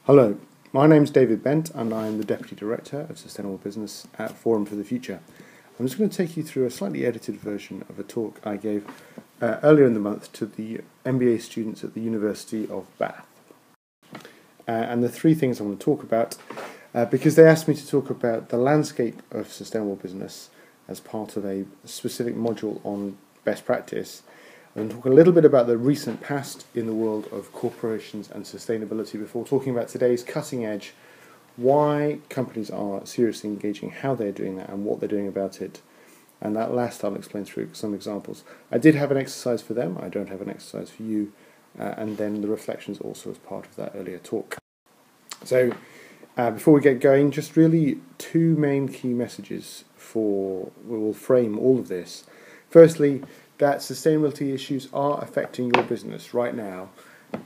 Hello, my name's David Bent and I'm the Deputy Director of Sustainable Business at Forum for the Future. I'm just going to take you through a slightly edited version of a talk I gave earlier in the month to the MBA students at the University of Bath. And the three things I want to talk about, because they asked me to talk about the landscape of sustainable business as part of a specific module on best practice, and talk a little bit about the recent past in the world of corporations and sustainability before talking about today's cutting edge, why companies are seriously engaging, how they're doing that and what they're doing about it. And that last I'll explain through some examples. I did have an exercise for them, I don't have an exercise for you, and then the reflections also as part of that earlier talk. So before we get going, just really two main key messages we will frame all of this. Firstly, that sustainability issues are affecting your business right now,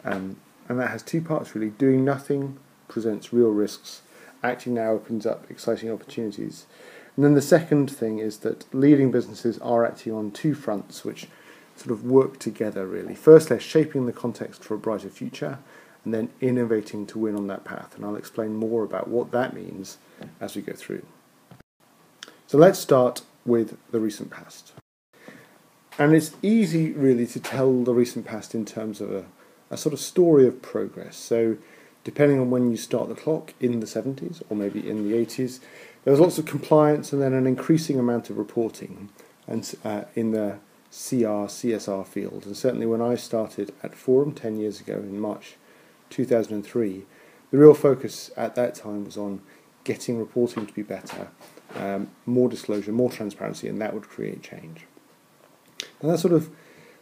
and that has two parts really. Doing nothing presents real risks, acting now opens up exciting opportunities. And then the second thing is that leading businesses are acting on two fronts which sort of work together really. First, they're shaping the context for a brighter future, and then innovating to win on that path. And I'll explain more about what that means as we go through. So let's start with the recent past. And it's easy, really, to tell the recent past in terms of a sort of story of progress. So, depending on when you start the clock, in the 70s or maybe in the 80s, there was lots of compliance and then an increasing amount of reporting and in the CSR field. And certainly when I started at Forum 10 years ago in March 2003, the real focus at that time was on getting reporting to be better, more disclosure, more transparency, and that would create change. And that sort of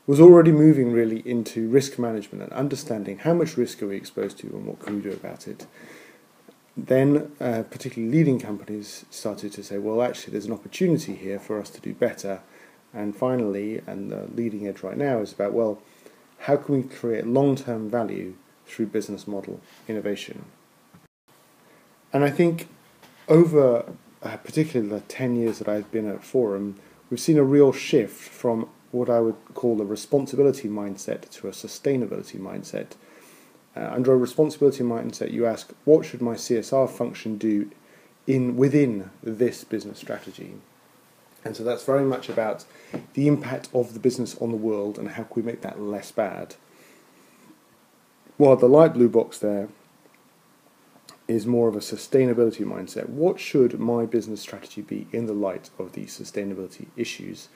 was already moving really into risk management and understanding how much risk are we exposed to and what can we do about it. Then particularly leading companies started to say, well, actually there's an opportunity here for us to do better. And finally, and the leading edge right now is about, well, how can we create long-term value through business model innovation? And I think over particularly the 10 years that I've been at Forum, we've seen a real shift from what I would call a responsibility mindset to a sustainability mindset. Under a responsibility mindset, you ask, what should my CSR function do within this business strategy? And so that's very much about the impact of the business on the world and how can we make that less bad. While the light blue box there is more of a sustainability mindset. What should my business strategy be in the light of these sustainability issues?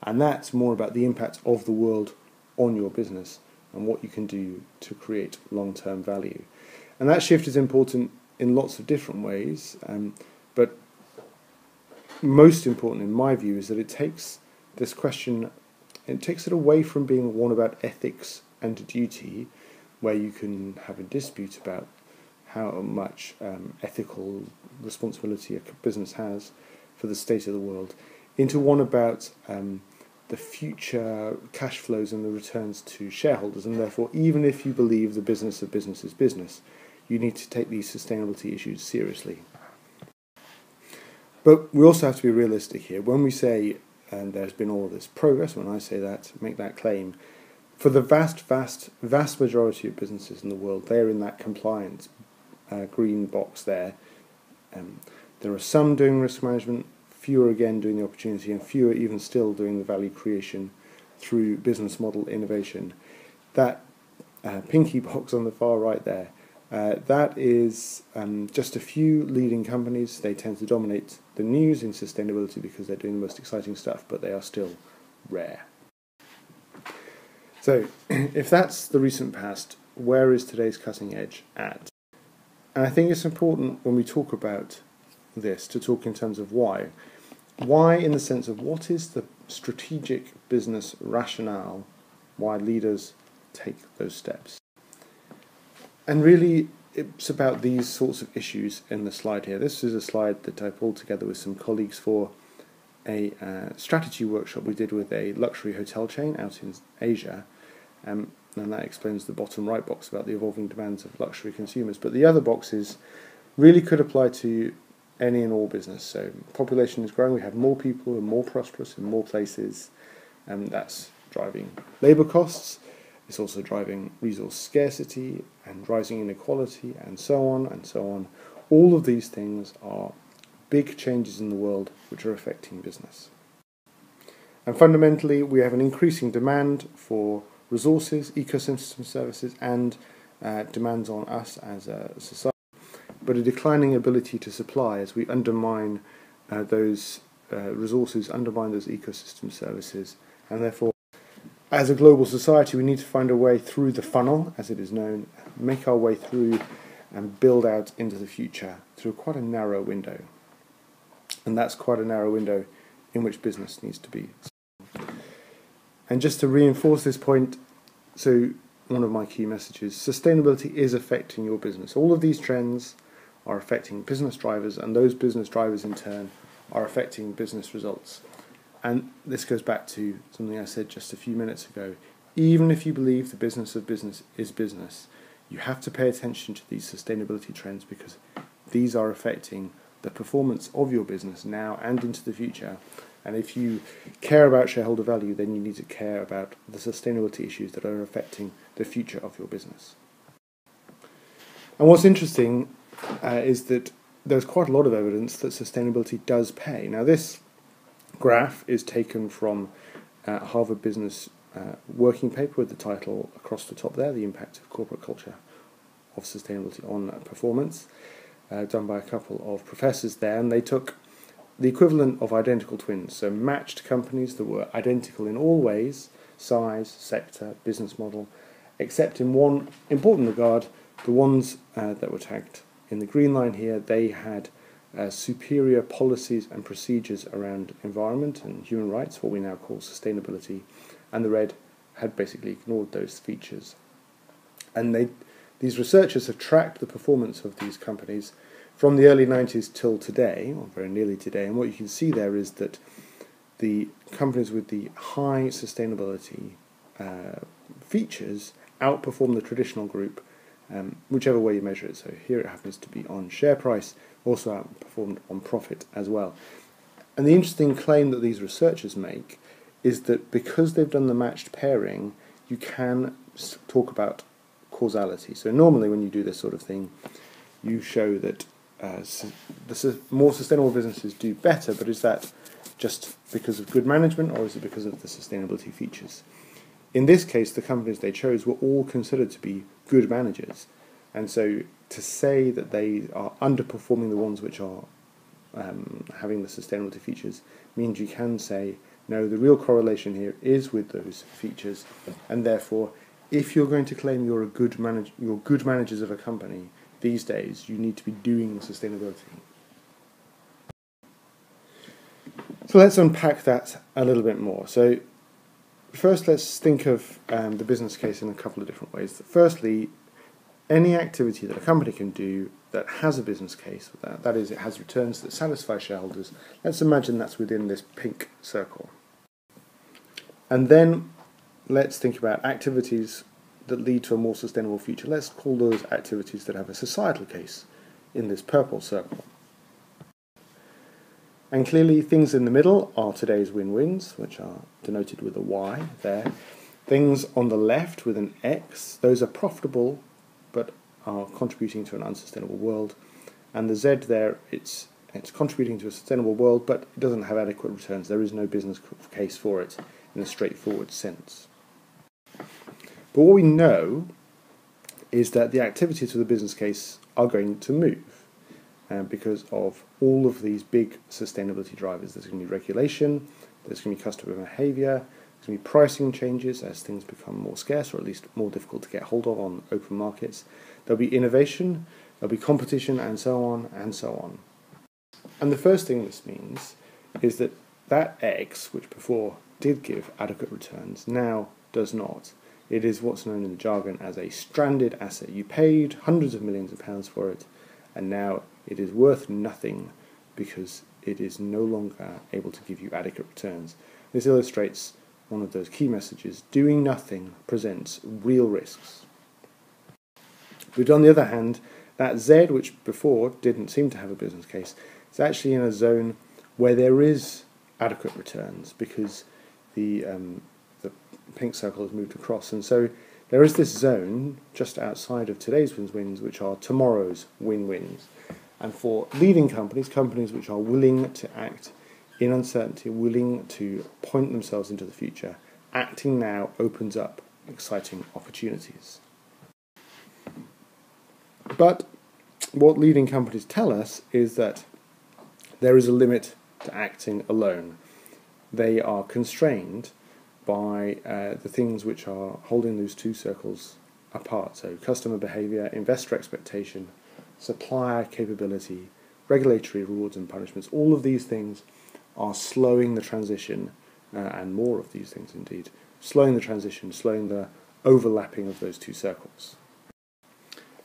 And that's more about the impact of the world on your business and what you can do to create long-term value. And that shift is important in lots of different ways, but most important in my view is that it takes this question, it takes it away from being one about ethics and duty, where you can have a dispute about how much ethical responsibility a business has for the state of the world, into one about the future cash flows and the returns to shareholders, and therefore even if you believe the business of business is business, you need to take these sustainability issues seriously. But we also have to be realistic here. When we say, and there's been all this progress, when I say that, make that claim, for the vast majority of businesses in the world, they're in that compliance green box there. There are some doing risk management, fewer again doing the opportunity, and fewer even still doing the value creation through business model innovation. That pinky box on the far right there, that is just a few leading companies. They tend to dominate the news in sustainability because they're doing the most exciting stuff, but they are still rare. So, if that's the recent past, where is today's cutting edge at? And I think it's important when we talk about this to talk in terms of why. Why in the sense of what is the strategic business rationale why leaders take those steps. And really it's about these sorts of issues in the slide here. This is a slide that I pulled together with some colleagues for a strategy workshop we did with a luxury hotel chain out in Asia. And that explains the bottom right box about the evolving demands of luxury consumers. But the other boxes really could apply to any and all business. So population is growing, we have more people and more prosperous in more places, and that's driving labour costs. It's also driving resource scarcity and rising inequality and so on and so on. All of these things are big changes in the world which are affecting business. And fundamentally, we have an increasing demand for resources, ecosystem services, and demands on us as a society, but a declining ability to supply as we undermine those resources, undermine those ecosystem services, and therefore, as a global society, we need to find a way through the funnel, as it is known, make our way through and build out into the future through quite a narrow window. And that's quite a narrow window in which business needs to be. And just to reinforce this point, so one of my key messages, sustainability is affecting your business. All of these trends are affecting business drivers, and those business drivers in turn are affecting business results. And this goes back to something I said just a few minutes ago. Even if you believe the business of business is business, you have to pay attention to these sustainability trends because these are affecting the performance of your business now and into the future. And if you care about shareholder value, then you need to care about the sustainability issues that are affecting the future of your business. And what's interesting is that there's quite a lot of evidence that sustainability does pay. Now, this graph is taken from a Harvard Business working paper with the title across the top there, The Impact of Corporate Culture of Sustainability on Performance, done by a couple of professors there, and they took the equivalent of identical twins, so matched companies that were identical in all ways, size, sector, business model, except in one important regard, the ones that were tagged in the green line here, they had superior policies and procedures around environment and human rights, what we now call sustainability, and the red had basically ignored those features. And these researchers have tracked the performance of these companies from the early 90s till today, or very nearly today, and what you can see there is that the companies with the high sustainability features outperform the traditional group, whichever way you measure it. So here it happens to be on share price, also outperformed on profit as well. And the interesting claim that these researchers make is that because they've done the matched pairing, you can talk about causality. So normally when you do this sort of thing, you show that the more sustainable businesses do better, but is that just because of good management or is it because of the sustainability features? In this case, the companies they chose were all considered to be good managers, and so to say that they are underperforming the ones which are having the sustainability features means you can say, no, the real correlation here is with those features, and therefore, if you're going to claim you're good managers of a company these days, you need to be doing sustainability. So let's unpack that a little bit more. So first, let's think of the business case in a couple of different ways. Firstly, any activity that a company can do that has a business case, that is, it has returns that satisfy shareholders, let's imagine that's within this pink circle. And then let's think about activities that lead to a more sustainable future. Let's call those activities that have a societal case in this purple circle. And clearly things in the middle are today's win-wins, which are denoted with a Y there. Things on the left with an X, those are profitable but are contributing to an unsustainable world. And the Z there, it's contributing to a sustainable world, but it doesn't have adequate returns. There is no business case for it in a straightforward sense. But what we know is that the activities of the business case are going to move because of all of these big sustainability drivers. There's going to be regulation, there's going to be customer behaviour, there's going to be pricing changes as things become more scarce or at least more difficult to get hold of on open markets. There'll be innovation, there'll be competition, and so on and so on. And the first thing this means is that that X, which before did give adequate returns, now does not. It is what's known in the jargon as a stranded asset. You paid hundreds of millions of pounds for it, and now it is worth nothing because it is no longer able to give you adequate returns. This illustrates one of those key messages. Doing nothing presents real risks. But on the other hand, that Z, which before didn't seem to have a business case, is actually in a zone where there is adequate returns because the pink circle has moved across, and so there is this zone just outside of today's win-wins, which are tomorrow's win-wins. And for leading companies, companies which are willing to act in uncertainty, willing to point themselves into the future, acting now opens up exciting opportunities. But what leading companies tell us is that there is a limit to acting alone. They are constrained by the things which are holding those two circles apart. So customer behavior, investor expectation, supplier capability, regulatory rewards and punishments. All of these things are slowing the transition, and more of these things indeed, slowing the transition, slowing the overlapping of those two circles.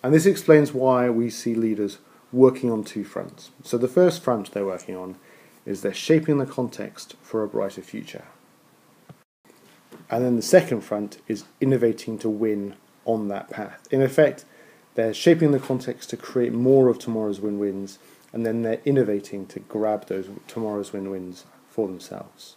And this explains why we see leaders working on two fronts. So the first front they're working on is they're shaping the context for a brighter future. And then the second front is innovating to win on that path. In effect, they're shaping the context to create more of tomorrow's win-wins, and then they're innovating to grab those tomorrow's win-wins for themselves.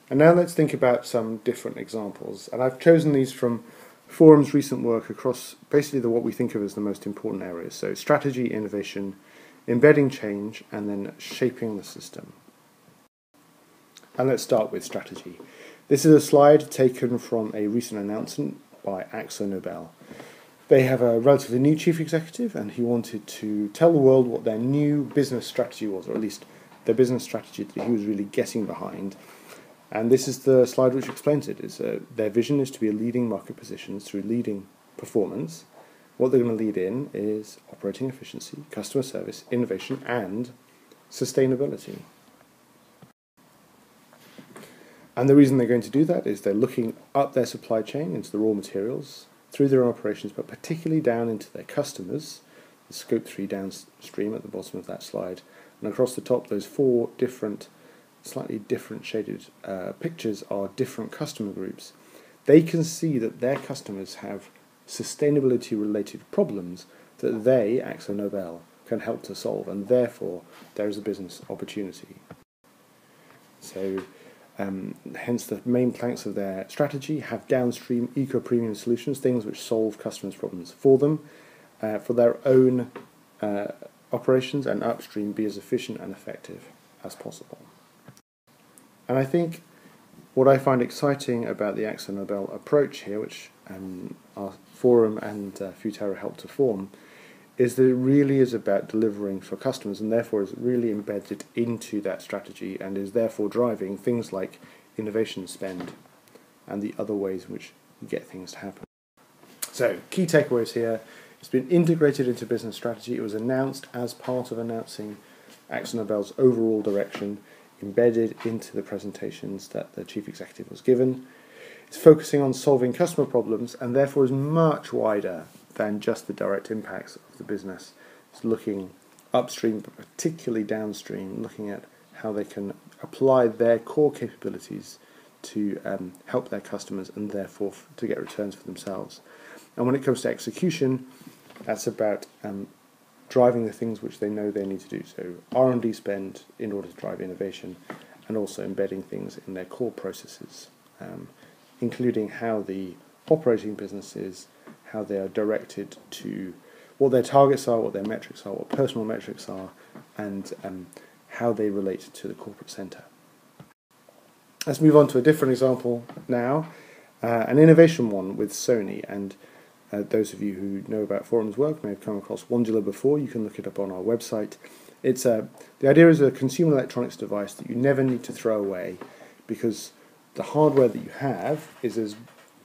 And now let's think about some different examples. And I've chosen these from Forum's recent work across basically what we think of as the most important areas. So strategy, innovation, embedding change, and then shaping the system. And let's start with strategy. This is a slide taken from a recent announcement by AkzoNobel. They have a relatively new chief executive, and he wanted to tell the world what their new business strategy was, or at least the business strategy that he was really getting behind. And this is the slide which explains it. Their vision is to be a leading market positions through leading performance. What they're going to lead in is operating efficiency, customer service, innovation, and sustainability. And the reason they're going to do that is they're looking up their supply chain into the raw materials, through their operations, but particularly down into their customers, the scope 3 downstream at the bottom of that slide, and across the top those four different, slightly different shaded pictures are different customer groups. They can see that their customers have sustainability related problems that they, AkzoNobel, can help to solve, and therefore there is a business opportunity. So hence the main planks of their strategy have downstream eco-premium solutions, things which solve customers' problems for them, for their own operations, and upstream be as efficient and effective as possible. And I think what I find exciting about the AkzoNobel approach here, which our Forum and Futera helped to form, is that it really is about delivering for customers, and therefore is really embedded into that strategy, and is therefore driving things like innovation spend and the other ways in which you get things to happen. So, key takeaways here. It's been integrated into business strategy. It was announced as part of announcing AkzoNobel's overall direction, embedded into the presentations that the chief executive was given. It's focusing on solving customer problems, and therefore is much wider than just the direct impacts of the business. It's looking upstream, but particularly downstream, looking at how they can apply their core capabilities to help their customers, and therefore to get returns for themselves. And when it comes to execution, that's about driving the things which they know they need to do. So R&D spend in order to drive innovation, and also embedding things in their core processes, including how the operating businesses, how they are directed to what their targets are, what their metrics are, what personal metrics are, and how they relate to the corporate centre. Let's move on to a different example now, an innovation one with Sony. And those of you who know about Forum's work may have come across Wandular before. You can look it up on our website. It's the idea is a consumer electronics device that you never need to throw away, because the hardware that you have is as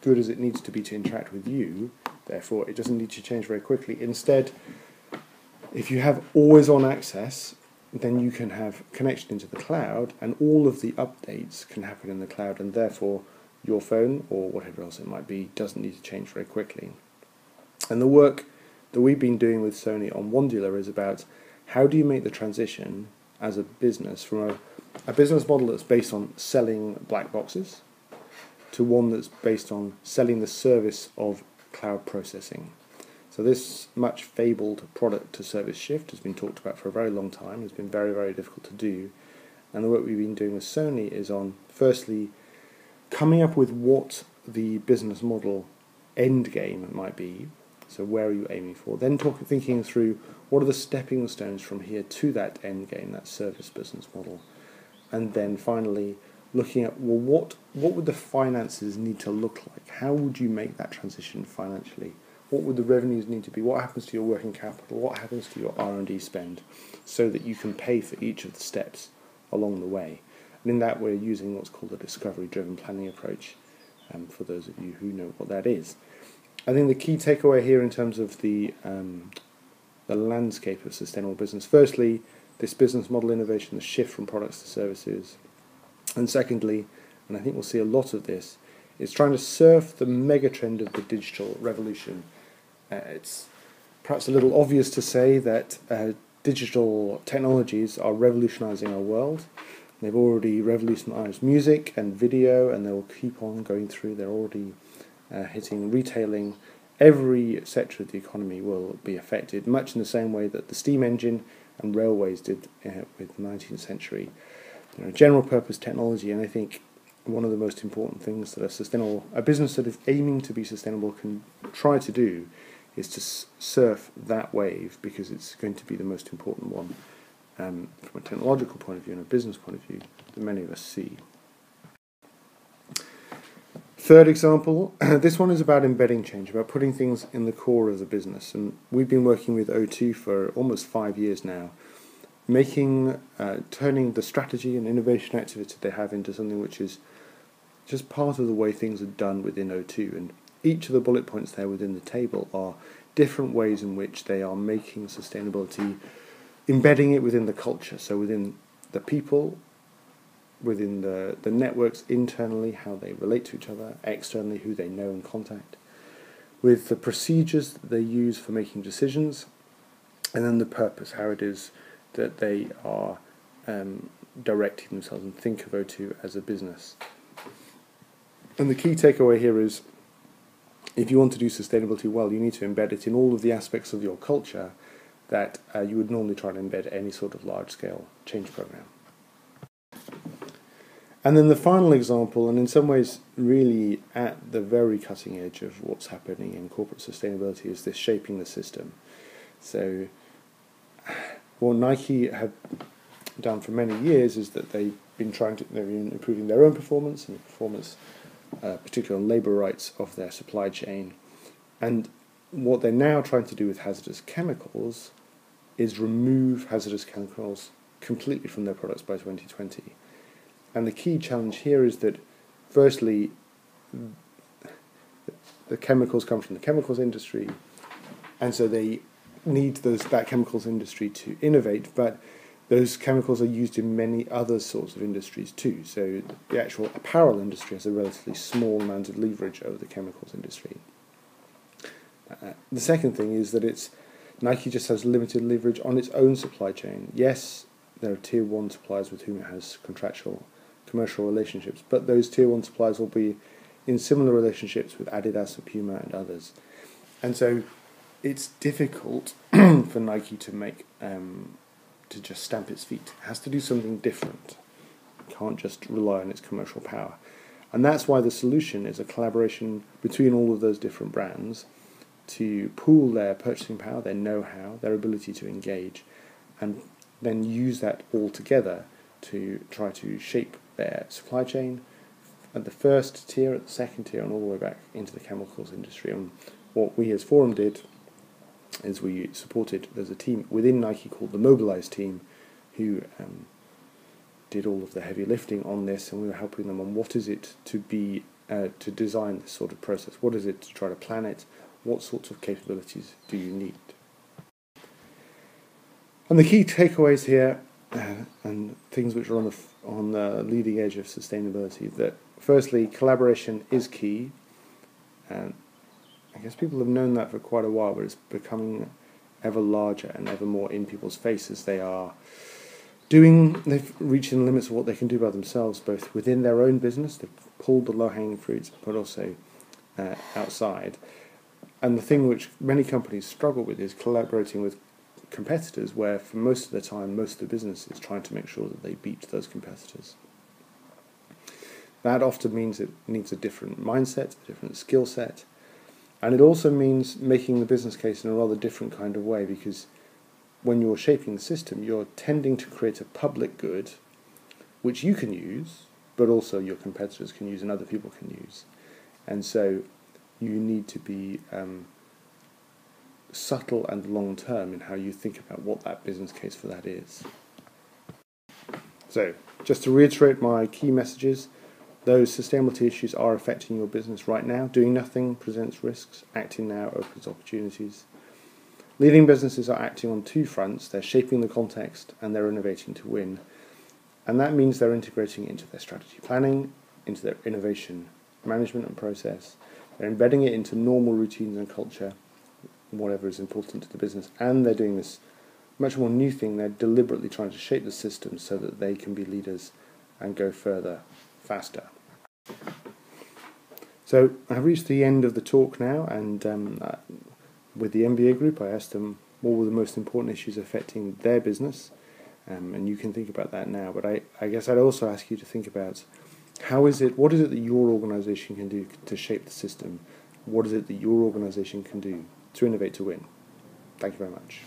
good as it needs to be to interact with you. Therefore, it doesn't need to change very quickly. Instead, if you have always-on access, then you can have connection into the cloud, and all of the updates can happen in the cloud, and therefore your phone, or whatever else it might be, doesn't need to change very quickly. And the work that we've been doing with Sony on Wandular is about how do you make the transition as a business from a business model that's based on selling black boxes to one that's based on selling the service of cloud processing. So this much fabled product to service shift has been talked about for a very long time. It's been very, very difficult to do. And the work we've been doing with Sony is on, firstly, coming up with what the business model end game might be. So where are you aiming for? Then thinking through what are the stepping stones from here to that end game, that service business model. And then finally looking at, well, what would the finances need to look like? How would you make that transition financially? What would the revenues need to be? What happens to your working capital? What happens to your R&D spend so that you can pay for each of the steps along the way? And in that, we're using what's called a discovery-driven planning approach, for those of you who know what that is. I think the key takeaway here in terms of the landscape of sustainable business, firstly, this business model innovation, the shift from products to services. And secondly, and I think we'll see a lot of this, is trying to surf the megatrend of the digital revolution. It's perhaps a little obvious to say that digital technologies are revolutionizing our world. They've already revolutionized music and video, and they will keep on going through. They're already hitting retailing. Every sector of the economy will be affected, much in the same way that the steam engine and railways did with the 19th century. General purpose technology, and I think one of the most important things that a business that is aiming to be sustainable can try to do is to surf that wave, because it's going to be the most important one from a technological point of view and a business point of view that many of us see. Third example, this one is about embedding change, about putting things in the core of the business. And we've been working with O2 for almost 5 years now, turning the strategy and innovation activity they have into something which is just part of the way things are done within O2. And each of the bullet points there within the table are different ways in which they are making sustainability, embedding it within the culture, so within the people, within the networks internally, how they relate to each other, externally, who they know and contact, with the procedures that they use for making decisions, and then the purpose, how it is that they are directing themselves and think of O2 as a business. And the key takeaway here is, if you want to do sustainability well, you need to embed it in all of the aspects of your culture that you would normally try to embed any sort of large-scale change program. And then the final example, and in some ways really at the very cutting edge of what's happening in corporate sustainability, is this shaping the system. So what Nike have done for many years is that they've been improving their own performance and the performance, particularly on labour rights of their supply chain. And what they're now trying to do with hazardous chemicals is remove hazardous chemicals completely from their products by 2020. And the key challenge here is that, firstly, the chemicals come from the chemicals industry, and so they need that chemicals industry to innovate, but those chemicals are used in many other sorts of industries too. So the actual apparel industry has a relatively small amount of leverage over the chemicals industry. The second thing is that Nike just has limited leverage on its own supply chain. Yes, there are tier 1 suppliers with whom it has contractual commercial relationships, but those tier 1 suppliers will be in similar relationships with Adidas and Puma and others. And so it's difficult for Nike to just stamp its feet. It has to do something different. It can't just rely on its commercial power. And that's why the solution is a collaboration between all of those different brands to pool their purchasing power, their know-how, their ability to engage, and then use that all together to try to shape their supply chain at the first tier, at the second tier, and all the way back into the chemicals industry. And what we as Forum did is there's a team within Nike called the Mobilize team who did all of the heavy lifting on this, and we were helping them on what is it to design this sort of process, what is it to try to plan it, what sorts of capabilities do you need. And the key takeaways here, and things which are on the leading edge of sustainability, that firstly, collaboration is key, and I guess people have known that for quite a while, but it's becoming ever larger and ever more in people's faces. They've reached the limits of what they can do by themselves, both within their own business, they've pulled the low-hanging fruits, but also outside. And the thing which many companies struggle with is collaborating with competitors, where for most of the time, most of the business is trying to make sure that they beat those competitors. That often means it needs a different mindset, a different skill set, and it also means making the business case in a rather different kind of way, because when you're shaping the system, you're tending to create a public good which you can use, but also your competitors can use and other people can use. And so you need to be subtle and long-term in how you think about what that business case for that is. So, just to reiterate my key messages, those sustainability issues are affecting your business right now. Doing nothing presents risks. Acting now opens opportunities. Leading businesses are acting on two fronts. They're shaping the context and they're innovating to win. And that means they're integrating it into their strategy planning, into their innovation management and process. They're embedding it into normal routines and culture, whatever is important to the business. And they're doing this much more new thing. They're deliberately trying to shape the system so that they can be leaders and go further, faster. So I've reached the end of the talk now, and with the MBA group I asked them what were the most important issues affecting their business, and you can think about that now, but I guess I'd also ask you to think about what is it that your organisation can do to shape the system? What is it that your organisation can do to innovate to win? Thank you very much.